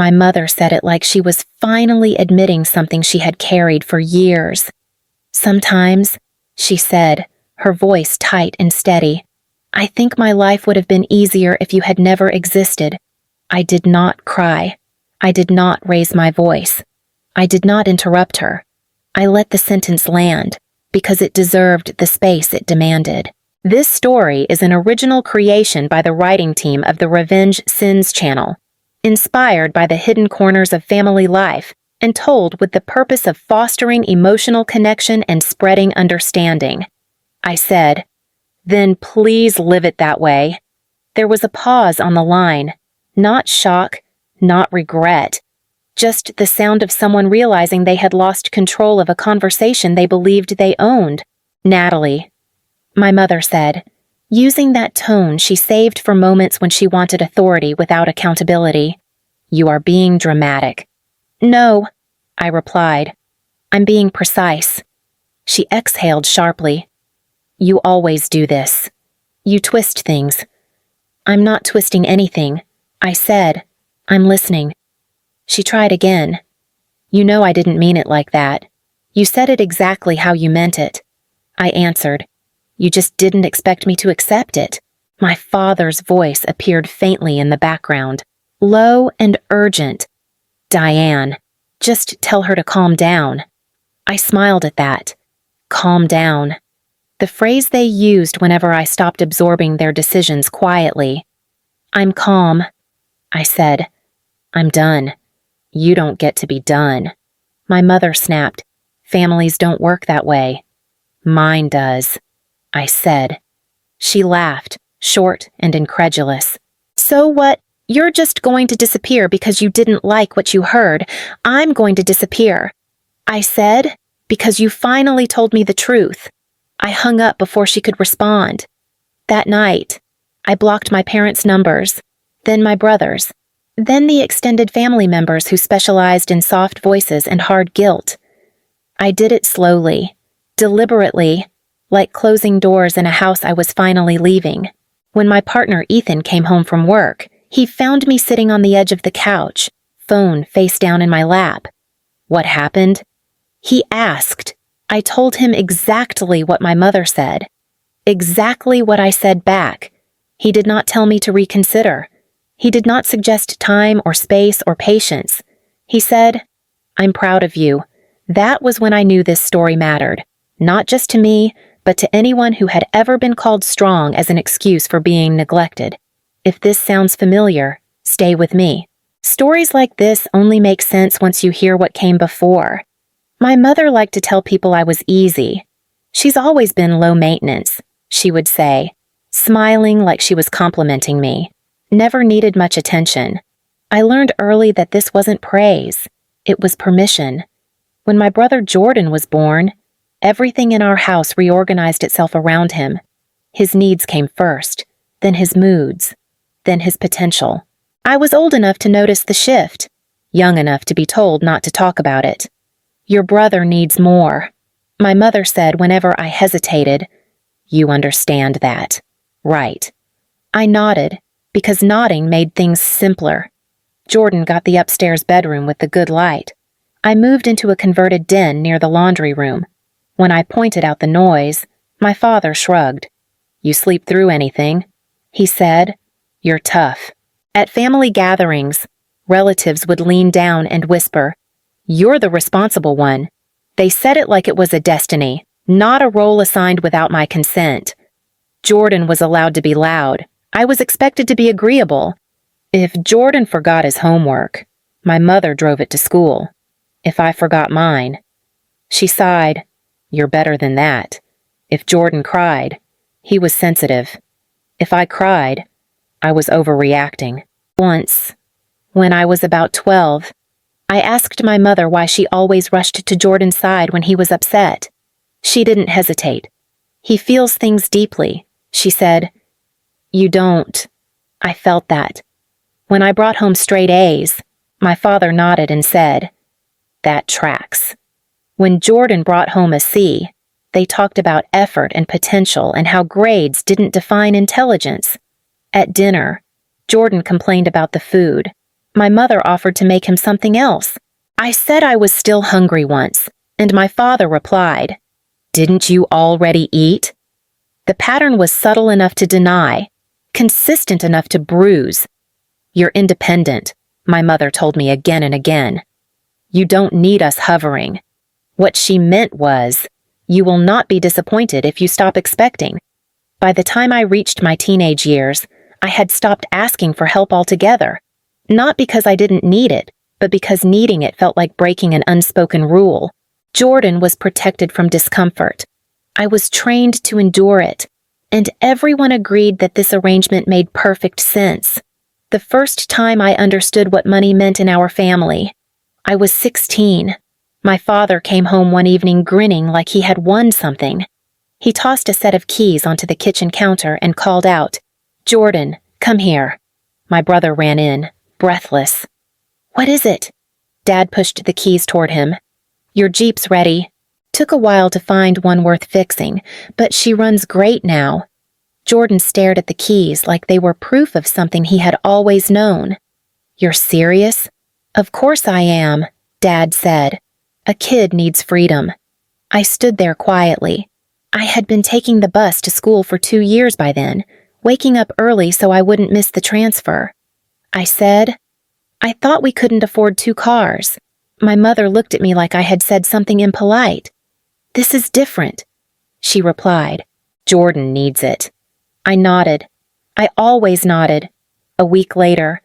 My mother said it like she was finally admitting something she had carried for years. Sometimes, she said, her voice tight and steady, I think my life would have been easier if you had never existed. I did not cry. I did not raise my voice. I did not interrupt her. I let the sentence land, because it deserved the space it demanded. This story is an original creation by the writing team of the Revenge Sins channel, inspired by the hidden corners of family life and told with the purpose of fostering emotional connection and spreading understanding. I said, "Then please live it that way." There was a pause on the line, not shock, not regret, just the sound of someone realizing they had lost control of a conversation they believed they owned. "Natalie," my mother said, using that tone she saved for moments when she wanted authority without accountability. "You are being dramatic." "No," I replied. "I'm being precise." She exhaled sharply. "You always do this. You twist things." "I'm not twisting anything," I said. "I'm listening." She tried again. "You know I didn't mean it like that. You said it exactly how you meant it." I answered. "You just didn't expect me to accept it." My father's voice appeared faintly in the background, low and urgent. "Diane, just tell her to calm down." I smiled at that. Calm down. The phrase they used whenever I stopped absorbing their decisions quietly. "I'm calm," I said. "I'm done." "You don't get to be done." My mother snapped. "Families don't work that way." "Mine does," I said. She laughed, short and incredulous. "So what? You're just going to disappear because you didn't like what you heard. I'm going to disappear." I said, "Because you finally told me the truth." I hung up before she could respond. That night, I blocked my parents' numbers, then my brother's, then the extended family members who specialized in soft voices and hard guilt. I did it slowly, deliberately, like closing doors in a house I was finally leaving. When my partner Ethan came home from work, he found me sitting on the edge of the couch, phone face down in my lap. "What happened?" he asked. I told him exactly what my mother said. Exactly what I said back. He did not tell me to reconsider. He did not suggest time or space or patience. He said, "I'm proud of you." That was when I knew this story mattered, not just to me, but to anyone who had ever been called strong as an excuse for being neglected. If this sounds familiar, stay with me. Stories like this only make sense once you hear what came before. My mother liked to tell people I was easy. "She's always been low maintenance," she would say, smiling like she was complimenting me. Never needed much attention. I learned early that this wasn't praise. It was permission. When my brother Jordan was born, everything in our house reorganized itself around him. His needs came first, then his moods, then his potential. I was old enough to notice the shift, young enough to be told not to talk about it. "Your brother needs more," my mother said whenever I hesitated. "You understand that, right?" I nodded, because nodding made things simpler. Jordan got the upstairs bedroom with the good light. I moved into a converted den near the laundry room. When I pointed out the noise, my father shrugged. "You sleep through anything?" he said. "You're tough." At family gatherings, relatives would lean down and whisper, "You're the responsible one." They said it like it was a destiny, not a role assigned without my consent. Jordan was allowed to be loud. I was expected to be agreeable. If Jordan forgot his homework, my mother drove it to school. If I forgot mine, she sighed. "You're better than that." If Jordan cried, he was sensitive. If I cried, I was overreacting. Once, when I was about 12, I asked my mother why she always rushed to Jordan's side when he was upset. She didn't hesitate. "He feels things deeply," she said. "You don't." I felt that. When I brought home straight A's, my father nodded and said, "That tracks." When Jordan brought home a C, they talked about effort and potential and how grades didn't define intelligence. At dinner, Jordan complained about the food. My mother offered to make him something else. I said I was still hungry once, and my father replied, "Didn't you already eat?" The pattern was subtle enough to deny, consistent enough to bruise. "You're independent," my mother told me again and again. "You don't need us hovering." What she meant was, "You will not be disappointed if you stop expecting." By the time I reached my teenage years, I had stopped asking for help altogether. Not because I didn't need it, but because needing it felt like breaking an unspoken rule. Jordan was protected from discomfort. I was trained to endure it, and everyone agreed that this arrangement made perfect sense. The first time I understood what money meant in our family, I was 16. My father came home one evening grinning like he had won something. He tossed a set of keys onto the kitchen counter and called out, "Jordan, come here." My brother ran in, breathless. "What is it?" Dad pushed the keys toward him. "Your Jeep's ready. Took a while to find one worth fixing, but she runs great now." Jordan stared at the keys like they were proof of something he had always known. "You're serious?" "Of course I am," Dad said. "A kid needs freedom." I stood there quietly. I had been taking the bus to school for 2 years by then, waking up early so I wouldn't miss the transfer. I said, "I thought we couldn't afford 2 cars." My mother looked at me like I had said something impolite. "This is different," she replied. "Jordan needs it." I nodded. I always nodded. A week later,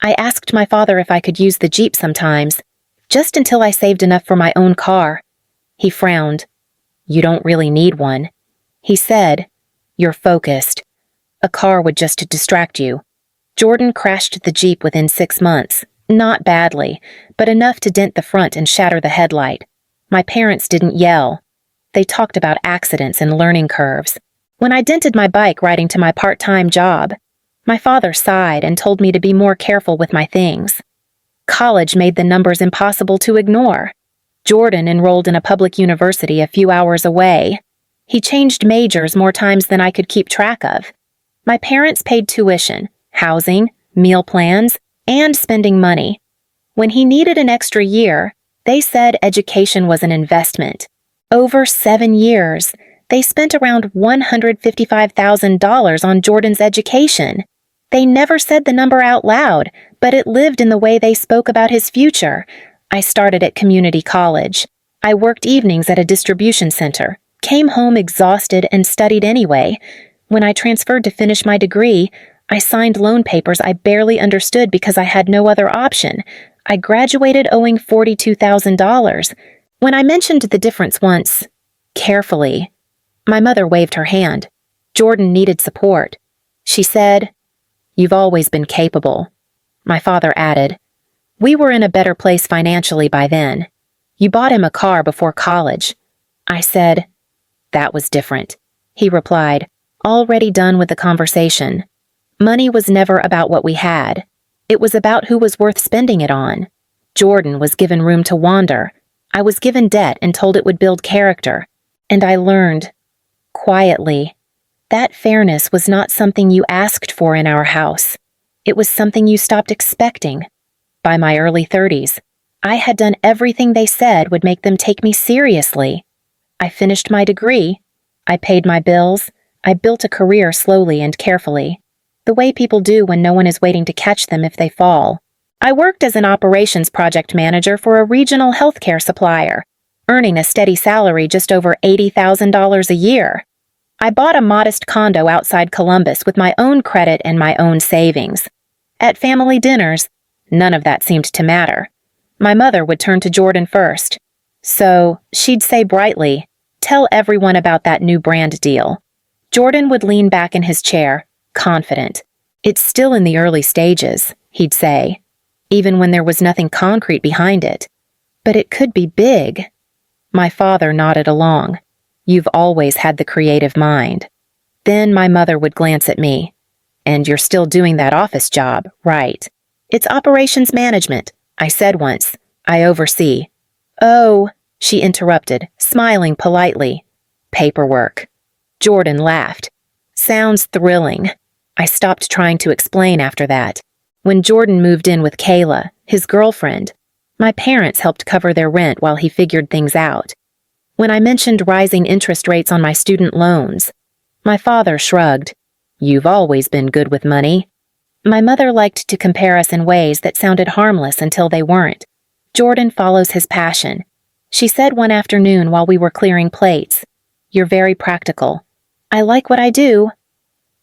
I asked my father if I could use the Jeep sometimes, just until I saved enough for my own car. He frowned. "You don't really need one." He said, "You're focused. A car would just distract you." Jordan crashed the Jeep within 6 months. Not badly, but enough to dent the front and shatter the headlight. My parents didn't yell. They talked about accidents and learning curves. When I dented my bike riding to my part-time job, my father sighed and told me to be more careful with my things. College made the numbers impossible to ignore. Jordan enrolled in a public university a few hours away. He changed majors more times than I could keep track of. My parents paid tuition, housing, meal plans, and spending money. When he needed an extra year, they said education was an investment. Over 7 years, they spent around $155,000 on Jordan's education. They never said the number out loud, but it lived in the way they spoke about his future. I started at community college. I worked evenings at a distribution center, came home exhausted and studied anyway. When I transferred to finish my degree, I signed loan papers I barely understood because I had no other option. I graduated owing $42,000. When I mentioned the difference once, carefully, my mother waved her hand. Jordan needed support. She said, "You've always been capable." My father added, "We were in a better place financially by then. You bought him a car before college." I said, "That was different." He replied, already done with the conversation. Money was never about what we had. It was about who was worth spending it on. Jordan was given room to wander. I was given debt and told it would build character. And I learned, quietly, that fairness was not something you asked for in our house. It was something you stopped expecting. By my early 30s, I had done everything they said would make them take me seriously. I finished my degree. I paid my bills. I built a career slowly and carefully, the way people do when no one is waiting to catch them if they fall. I worked as an operations project manager for a regional healthcare supplier, earning a steady salary just over $80,000 a year. I bought a modest condo outside Columbus with my own credit and my own savings. At family dinners, none of that seemed to matter. My mother would turn to Jordan first. So, she'd say brightly, "Tell everyone about that new brand deal." Jordan would lean back in his chair, confident. "It's still in the early stages," he'd say, even when there was nothing concrete behind it. "But it could be big." My father nodded along. "You've always had the creative mind." Then my mother would glance at me. "And you're still doing that office job, right?" "It's operations management," I said once. "I oversee." "Oh," she interrupted, smiling politely. "Paperwork." Jordan laughed. "Sounds thrilling." I stopped trying to explain after that. When Jordan moved in with Kayla, his girlfriend, my parents helped cover their rent while he figured things out. When I mentioned rising interest rates on my student loans, my father shrugged. You've always been good with money. My mother liked to compare us in ways that sounded harmless until they weren't. Jordan follows his passion. She said one afternoon while we were clearing plates, You're very practical. I like what I do.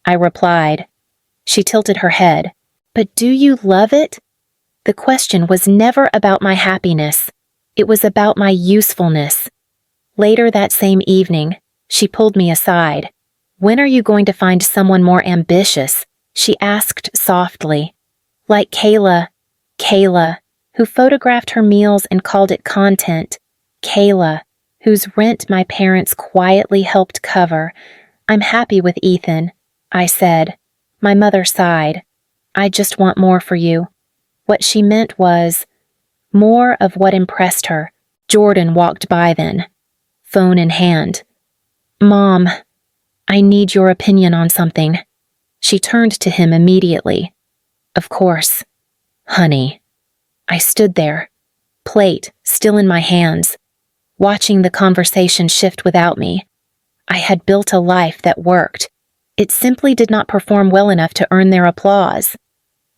I replied. She tilted her head. But do you love it? The question was never about my happiness. It was about my usefulness. Later that same evening, she pulled me aside. When are you going to find someone more ambitious? She asked softly. Like Kayla, who photographed her meals and called it content. Kayla, whose rent my parents quietly helped cover. I'm happy with Ethan, I said. My mother sighed. I just want more for you. What she meant was more of what impressed her. Jordan walked by then, phone in hand. Mom, I need your opinion on something. She turned to him immediately. Of course. Honey. I stood there, plate still in my hands, watching the conversation shift without me. I had built a life that worked. It simply did not perform well enough to earn their applause.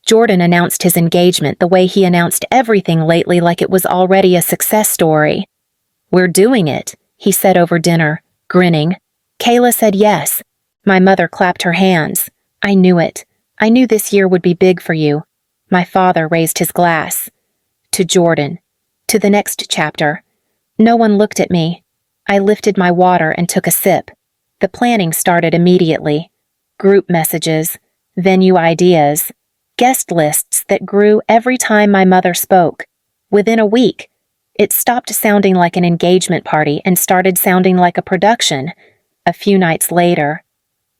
Jordan announced his engagement the way he announced everything lately, like it was already a success story. We're doing it, he said over dinner, grinning. Kayla said yes. My mother clapped her hands. I knew it. I knew this year would be big for you. My father raised his glass. To Jordan. To the next chapter. No one looked at me. I lifted my water and took a sip. The planning started immediately. Group messages, venue ideas, guest lists that grew every time my mother spoke. Within a week, it stopped sounding like an engagement party and started sounding like a production. A few nights later,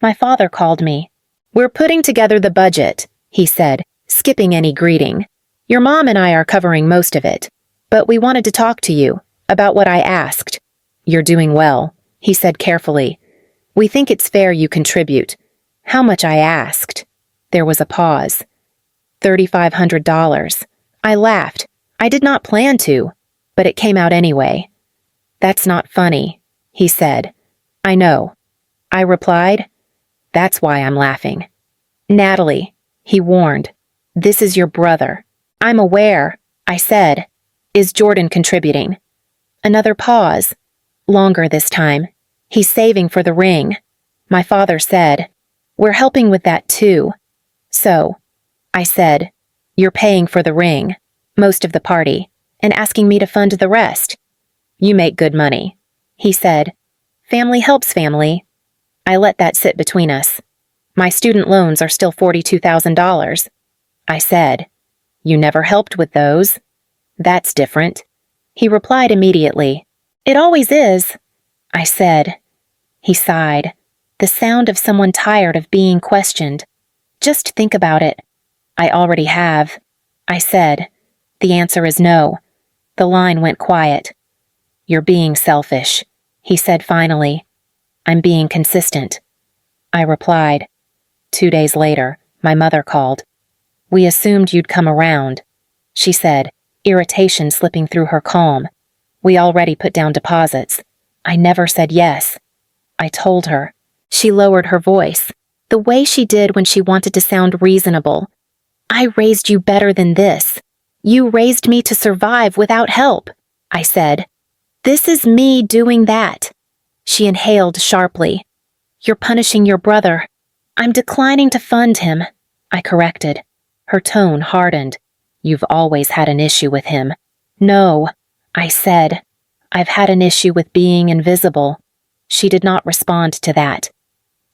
my father called me. We're putting together the budget, he said, skipping any greeting. Your mom and I are covering most of it, but we wanted to talk to you about what I asked. You're doing well, he said carefully. We think it's fair you contribute. How much I asked? There was a pause. $3,500. I laughed. I did not plan to, but it came out anyway. That's not funny, he said. I know. I replied. That's why I'm laughing. Natalie, he warned. This is your brother. I'm aware, I said. Is Jordan contributing? Another pause. Longer this time. He's saving for the ring. My father said. We're helping with that too. So, I said, you're paying for the ring, most of the party, and asking me to fund the rest. You make good money, he said. Family helps family. I let that sit between us. My student loans are still $42,000. I said, You never helped with those. That's different. He replied immediately. It always is, I said. He sighed, the sound of someone tired of being questioned. Just think about it. I already have, I said. The answer is no. The line went quiet. You're being selfish, he said finally. I'm being consistent. I replied. 2 days later, my mother called. We assumed you'd come around, she said, irritation slipping through her calm. We already put down deposits. I never said yes. I told her. She lowered her voice, the way she did when she wanted to sound reasonable. I raised you better than this. You raised me to survive without help, I said. This is me doing that. She inhaled sharply. You're punishing your brother. I'm declining to fund him, I corrected. Her tone hardened. You've always had an issue with him. No, I said. I've had an issue with being invisible. She did not respond to that.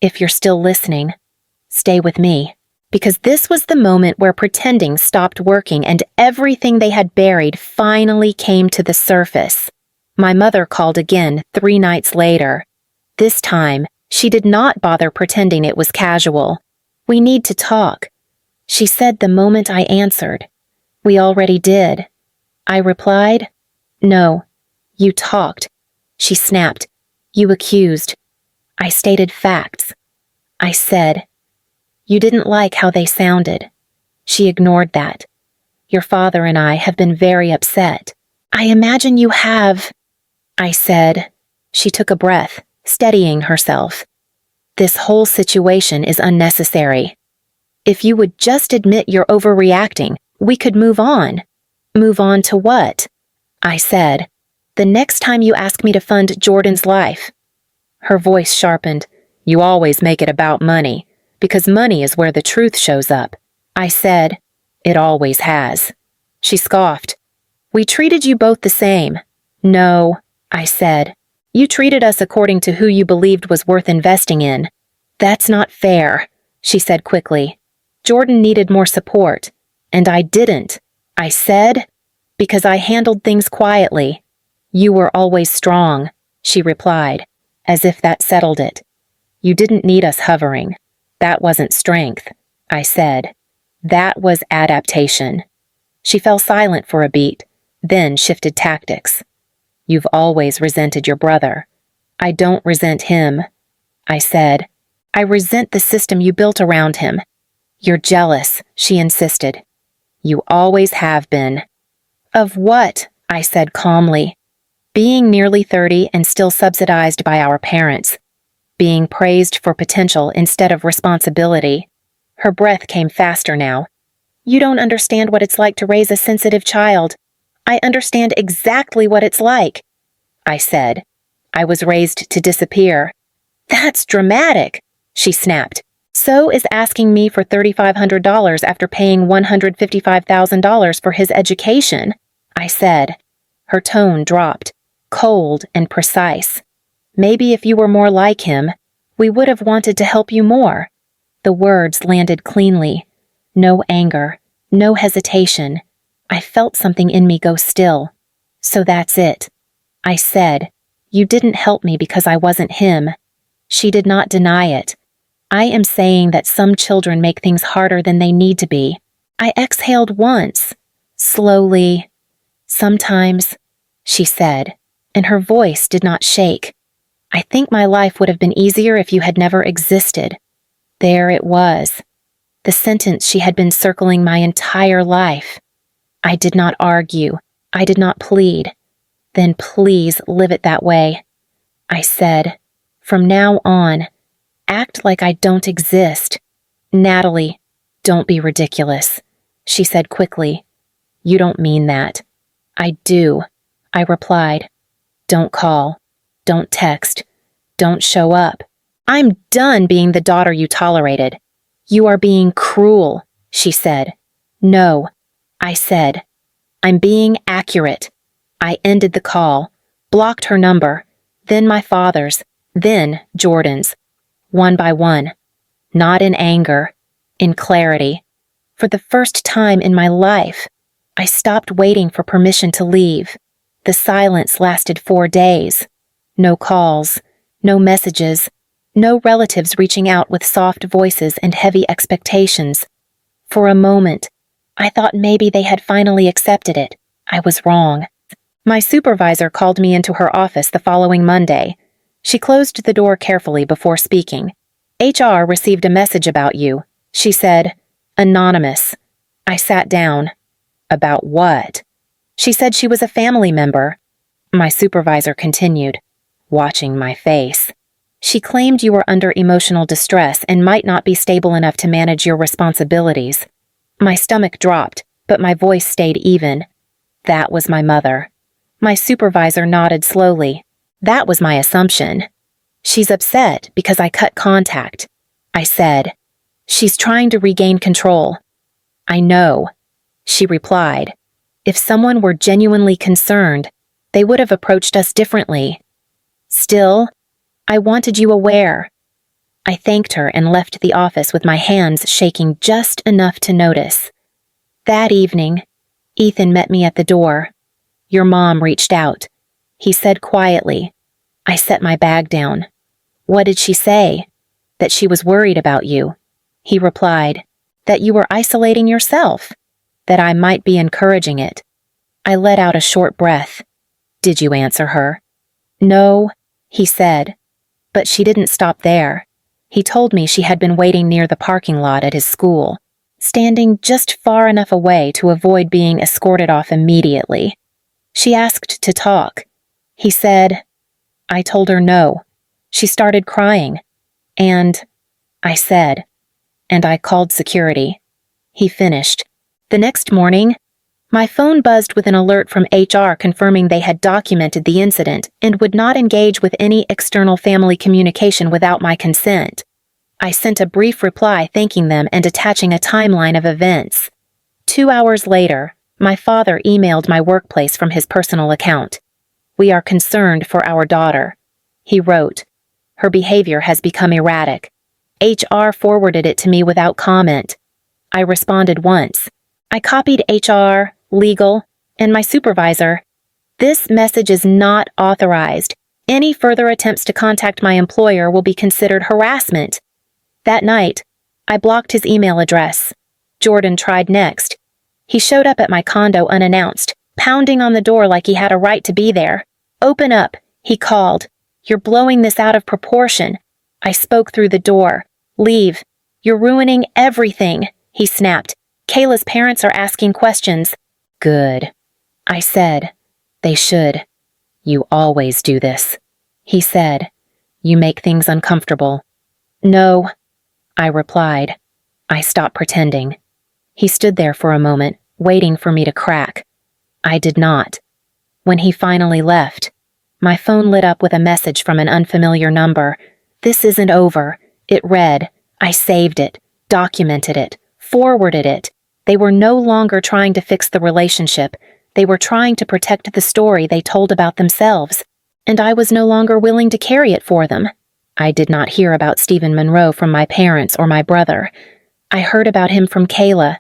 If you're still listening, stay with me. Because this was the moment where pretending stopped working and everything they had buried finally came to the surface. My mother called again 3 nights later. This time, she did not bother pretending it was casual. We need to talk, she said the moment I answered. We already did. I replied. No, you talked. She snapped. You accused. I stated facts. I said. You didn't like how they sounded. She ignored that. Your father and I have been very upset. I imagine you have, I said. She took a breath, steadying herself. This whole situation is unnecessary. If you would just admit you're overreacting, we could move on. Move on to what? I said. The next time you ask me to fund Jordan's life. Her voice sharpened. You always make it about money, because money is where the truth shows up. I said, it always has. She scoffed. We treated you both the same. No, I said. You treated us according to who you believed was worth investing in. That's not fair, she said quickly. Jordan needed more support, and I didn't. I said, because I handled things quietly. You were always strong, she replied, as if that settled it. You didn't need us hovering. That wasn't strength, I said. That was adaptation. She fell silent for a beat, then shifted tactics. You've always resented your brother. I don't resent him, I said. I resent the system you built around him. You're jealous, she insisted. You always have been. Of what? I said calmly. Being nearly 30 and still subsidized by our parents. Being praised for potential instead of responsibility. Her breath came faster now. You don't understand what it's like to raise a sensitive child. I understand exactly what it's like, I said. I was raised to disappear. That's dramatic, she snapped. So is asking me for $3,500 after paying $155,000 for his education, I said. Her tone dropped, cold and precise. Maybe if you were more like him, we would have wanted to help you more. The words landed cleanly. No anger, no hesitation. I felt something in me go still. So that's it. I said, you didn't help me because I wasn't him. She did not deny it. I am saying that some children make things harder than they need to be. I exhaled once, slowly. Sometimes, she said, and her voice did not shake. I think my life would have been easier if you had never existed. There it was. The sentence she had been circling my entire life. I did not argue. I did not plead. Then please live it that way. I said, from now on, act like I don't exist. Natalie, don't be ridiculous, she said quickly. You don't mean that. I do, I replied. Don't call. Don't text. Don't show up. I'm done being the daughter you tolerated. You are being cruel, she said. No, I said. I'm being accurate. I ended the call, blocked her number, then my father's, then Jordan's. One by one. Not in anger, in clarity. For the first time in my life, I stopped waiting for permission to leave. The silence lasted 4 days. No calls, no messages, no relatives reaching out with soft voices and heavy expectations. For a moment, I thought maybe they had finally accepted it. I was wrong. My supervisor called me into her office the following Monday. She closed the door carefully before speaking. HR received a message about you, she said. Anonymous. I sat down. About what? She said she was a family member. My supervisor continued, watching my face. She claimed you were under emotional distress and might not be stable enough to manage your responsibilities. My stomach dropped, but my voice stayed even. That was my mother. My supervisor nodded slowly. That was my assumption. She's upset because I cut contact, I said. She's trying to regain control. I know, she replied. If someone were genuinely concerned, they would have approached us differently. Still, I wanted you aware. I thanked her and left the office with my hands shaking just enough to notice. That evening, Ethan met me at the door. Your mom reached out. He said quietly. I set my bag down. What did she say? That she was worried about you. He replied, that you were isolating yourself, that I might be encouraging it. I let out a short breath. Did you answer her? No, he said. But she didn't stop there. He told me she had been waiting near the parking lot at his school. standing just far enough away to avoid being escorted off immediately. She asked to talk. He said, I told her no. She started crying. And I said, and I called security. He finished. The next morning, my phone buzzed with an alert from HR confirming they had documented the incident and would not engage with any external family communication without my consent. I sent a brief reply thanking them and attaching a timeline of events. 2 hours later, my father emailed my workplace from his personal account. We are concerned for our daughter. He wrote, her behavior has become erratic. HR forwarded it to me without comment. I responded once. I copied HR, legal, and my supervisor. This message is not authorized. Any further attempts to contact my employer will be considered harassment. That night, I blocked his email address. Jordan tried next. He showed up at my condo unannounced, pounding on the door like he had a right to be there. Open up, he called. You're blowing this out of proportion. I spoke through the door. Leave. You're ruining everything, he snapped. Kayla's parents are asking questions. Good. I said. They should. You always do this. He said. You make things uncomfortable. No, I replied. I stopped pretending. He stood there for a moment, waiting for me to crack. I did not. When he finally left, my phone lit up with a message from an unfamiliar number. This isn't over. It read. I saved it, documented it, forwarded it. They were no longer trying to fix the relationship. They were trying to protect the story they told about themselves, and I was no longer willing to carry it for them. I did not hear about Stephen Monroe from my parents or my brother. I heard about him from Kayla.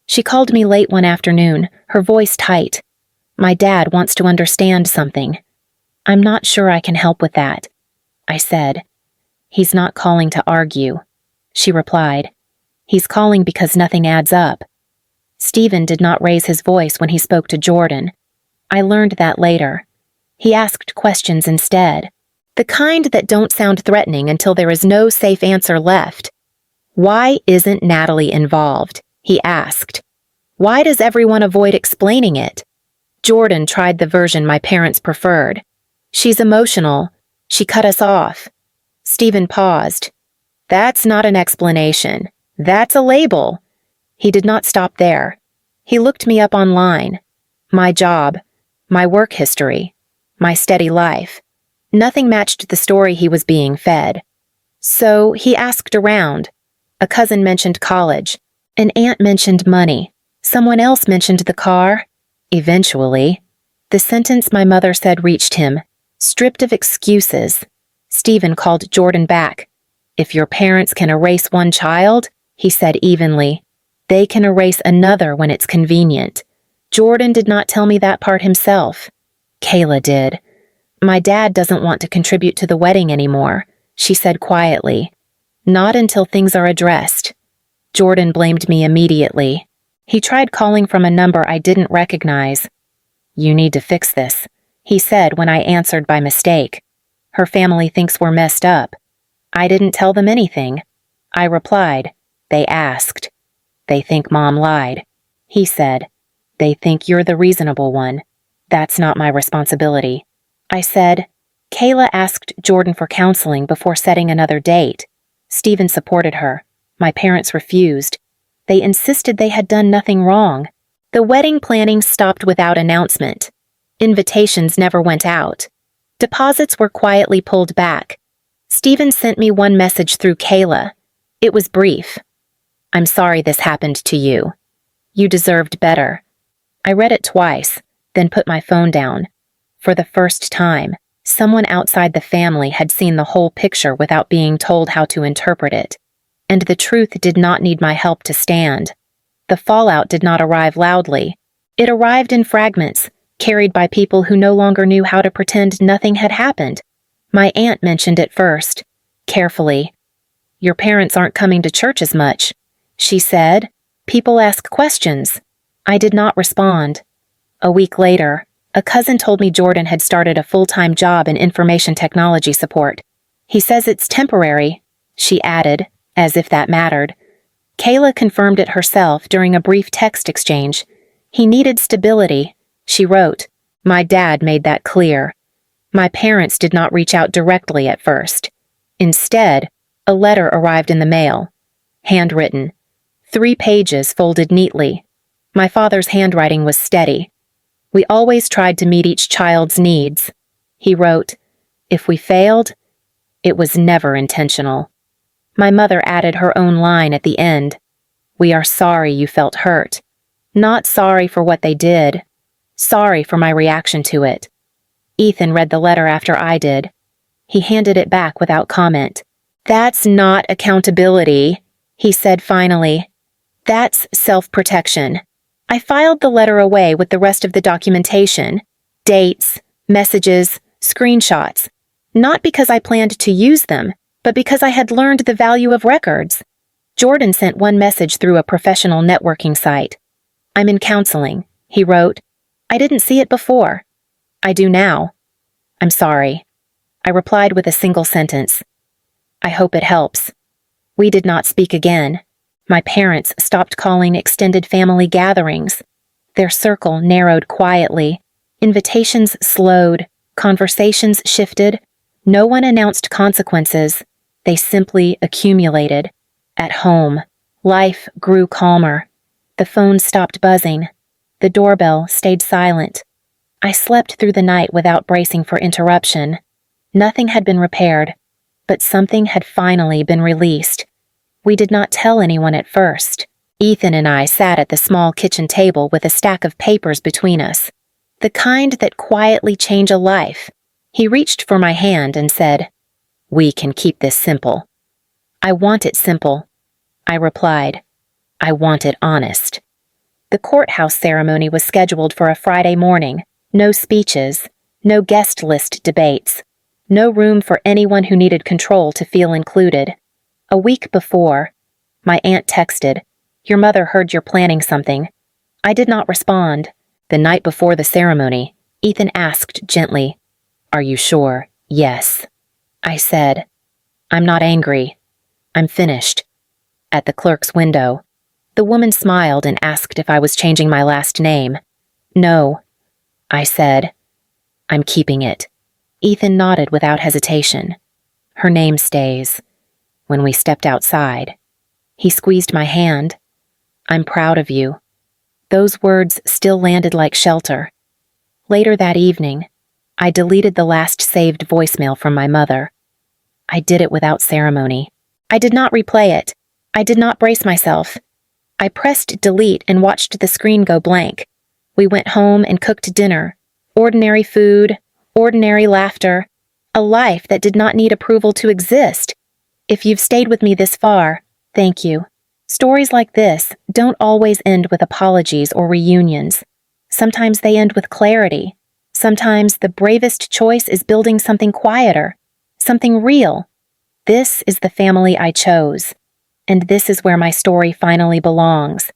She called me late one afternoon, her voice tight. My dad wants to understand something. I'm not sure I can help with that, I said. He's not calling to argue, she replied. He's calling because nothing adds up. Stephen did not raise his voice when he spoke to Jordan. I learned that later. He asked questions instead, the kind that don't sound threatening until there is no safe answer left. Why isn't Natalie involved? He asked. Why does everyone avoid explaining it? Jordan tried the version my parents preferred. She's emotional. She cut us off. Stephen paused. That's not an explanation. That's a label. He did not stop there. He looked me up online. My job, my work history, my steady life. Nothing matched the story he was being fed. So he asked around. A cousin mentioned college. An aunt mentioned money. Someone else mentioned the car. Eventually, the sentence my mother said reached him, stripped of excuses. Stephen called Jordan back. If your parents can erase one child, he said evenly, they can erase another when it's convenient. Jordan did not tell me that part himself. Kayla did. My dad doesn't want to contribute to the wedding anymore, she said quietly. Not until things are addressed. Jordan blamed me immediately. He tried calling from a number I didn't recognize. You need to fix this, he said when I answered by mistake. Her family thinks we're messed up. I didn't tell them anything. I replied. They asked. They think Mom lied. He said. They think you're the reasonable one. That's not my responsibility. I said. Kayla asked Jordan for counseling before setting another date. Stephen supported her. My parents refused. They insisted they had done nothing wrong. The wedding planning stopped without announcement. Invitations never went out. Deposits were quietly pulled back. Stephen sent me one message through Kayla. It was brief. I'm sorry this happened to you. You deserved better. I read it twice, then put my phone down. For the first time, someone outside the family had seen the whole picture without being told how to interpret it. And the truth did not need my help to stand. The fallout did not arrive loudly. It arrived in fragments, carried by people who no longer knew how to pretend nothing had happened. My aunt mentioned it first, carefully. Your parents aren't coming to church as much, she said. People ask questions. I did not respond. A week later, a cousin told me Jordan had started a full-time job in information technology support. He says it's temporary, she added, as if that mattered. Kayla confirmed it herself during a brief text exchange. He needed stability, she wrote. My dad made that clear. My parents did not reach out directly at first. Instead, a letter arrived in the mail. Handwritten. 3 pages folded neatly. My father's handwriting was steady. We always tried to meet each child's needs. He wrote, if we failed, it was never intentional. My mother added her own line at the end. We are sorry you felt hurt. Not sorry for what they did. Sorry for my reaction to it. Ethan read the letter after I did. He handed it back without comment. That's not accountability, he said finally. That's self-protection. I filed the letter away with the rest of the documentation. Dates, messages, screenshots. Not because I planned to use them, but because I had learned the value of records. Jordan sent one message through a professional networking site. I'm in counseling, he wrote. I didn't see it before. I do now. I'm sorry. I replied with a single sentence. I hope it helps. We did not speak again. My parents stopped calling extended family gatherings. Their circle narrowed quietly. Invitations slowed. Conversations shifted. No one announced consequences. They simply accumulated. At home, life grew calmer. The phone stopped buzzing. The doorbell stayed silent. I slept through the night without bracing for interruption. Nothing had been repaired, but something had finally been released. We did not tell anyone at first. Ethan and I sat at the small kitchen table with a stack of papers between us. The kind that quietly change a life. He reached for my hand and said, We can keep this simple. I want it simple. I replied, I want it honest. The courthouse ceremony was scheduled for a Friday morning. No speeches, no guest list debates, no room for anyone who needed control to feel included. A week before, my aunt texted, Your mother heard you're planning something. I did not respond. The night before the ceremony, Ethan asked gently, Are you sure? Yes. I said, I'm not angry. I'm finished. At the clerk's window, the woman smiled and asked if I was changing my last name. No. I said, I'm keeping it. Ethan nodded without hesitation. Her name stays. When we stepped outside, he squeezed my hand. I'm proud of you. Those words still landed like shelter. Later that evening, I deleted the last saved voicemail from my mother. I did it without ceremony. I did not replay it. I did not brace myself. I pressed delete and watched the screen go blank. We went home and cooked dinner. Ordinary food, ordinary laughter. A life that did not need approval to exist. If you've stayed with me this far, thank you. Stories like this don't always end with apologies or reunions. Sometimes they end with clarity. Sometimes the bravest choice is building something quieter, something real. This is the family I chose. And this is where my story finally belongs.